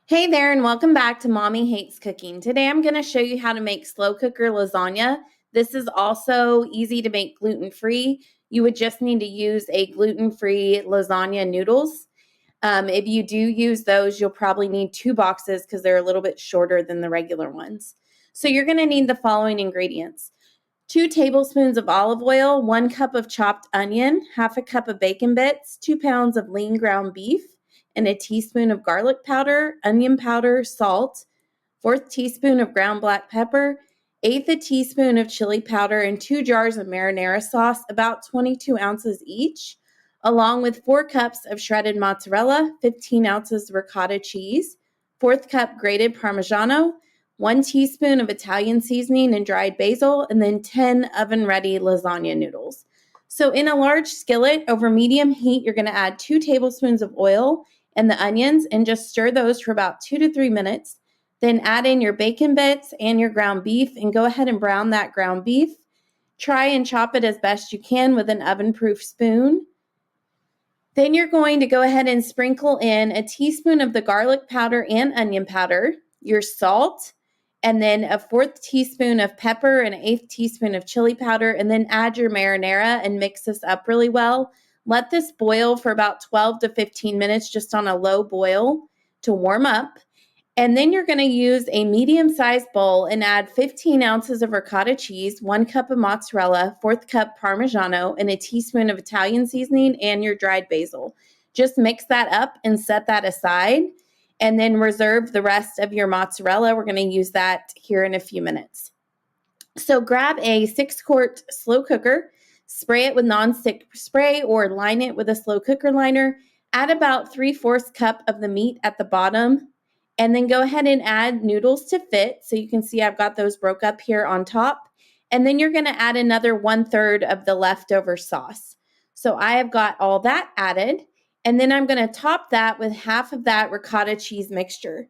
Hey there, and welcome back to Mommy Hates Cooking. Today I'm going to show you how to make slow cooker lasagna. This is also easy to make gluten-free. You would just need to use a gluten-free lasagna noodles. If you do use those, you'll probably need 2 boxes because they're a little bit shorter than the regular ones. So you're going to need the following ingredients: 2 tablespoons of olive oil, 1 cup of chopped onion, half a cup of bacon bits, 2 pounds of lean ground beef, and a teaspoon of garlic powder, onion powder, salt, 1/4 teaspoon of ground black pepper, 1/8 a teaspoon of chili powder, and 2 jars of marinara sauce, about 22 ounces each, along with 4 cups of shredded mozzarella, 15 ounces ricotta cheese, 1/4 cup grated Parmigiano, 1 teaspoon of Italian seasoning and dried basil, and then 10 oven-ready lasagna noodles. So in a large skillet over medium heat, you're going to add 2 tablespoons of oil and the onions and just stir those for about 2 to 3 minutes. Then add in your bacon bits and your ground beef and go ahead and brown that ground beef. Try and chop it as best you can with an oven-proof spoon. Then you're going to go ahead and sprinkle in a teaspoon of the garlic powder and onion powder, your salt, and then a 1/4 teaspoon of pepper and an 1/8 teaspoon of chili powder, and then add your marinara and mix this up really well. Let this boil for about 12 to 15 minutes just on a low boil to warm up. And then you're going to use a medium-sized bowl and add 15 ounces of ricotta cheese, 1 cup of mozzarella, 1/4 cup Parmigiano, and a teaspoon of Italian seasoning and your dried basil. Just mix that up and set that aside, and then reserve the rest of your mozzarella. We're going to use that here in a few minutes. So grab a 6-quart slow cooker, spray it with nonstick spray or line it with a slow cooker liner. Add about 3/4 cup of the meat at the bottom, and then go ahead and add noodles to fit. So you can see I've got those broke up here on top. And then you're going to add another 1/3 of the leftover sauce. So I have got all that added. And then I'm going to top that with half of that ricotta cheese mixture.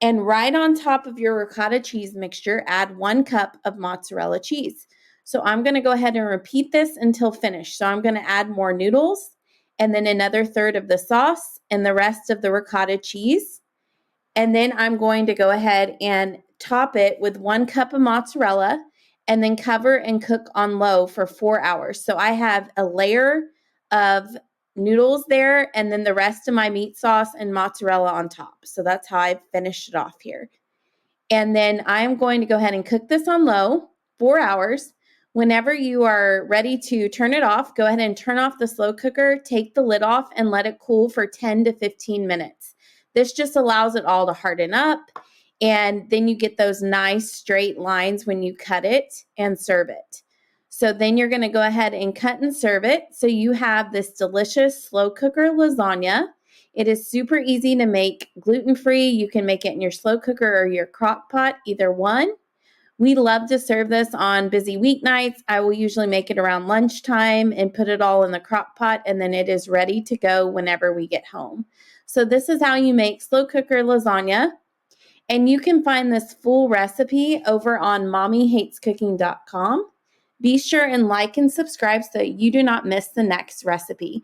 And right on top of your ricotta cheese mixture, add 1 cup of mozzarella cheese. So I'm going to go ahead and repeat this until finished. So I'm going to add more noodles and then another 1/3 of the sauce and the rest of the ricotta cheese. And then I'm going to go ahead and top it with 1 cup of mozzarella and then cover and cook on low for 4 hours. So I have a layer of noodles there and then the rest of my meat sauce and mozzarella on top. So that's how I finished it off here. And then I'm going to go ahead and cook this on low 4 hours. Whenever you are ready to turn it off, go ahead and turn off the slow cooker, take the lid off, and let it cool for 10 to 15 minutes. This just allows it all to harden up, and then you get those nice straight lines when you cut it and serve it. So then you're going to go ahead and cut and serve it. So you have this delicious slow cooker lasagna. It is super easy to make, gluten-free. You can make it in your slow cooker or your crock pot, either one. We love to serve this on busy weeknights. I will usually make it around lunchtime and put it all in the crock pot, and then it is ready to go whenever we get home. So this is how you make slow cooker lasagna. And you can find this full recipe over on mommyhatescooking.com. Be sure and like and subscribe so that you do not miss the next recipe.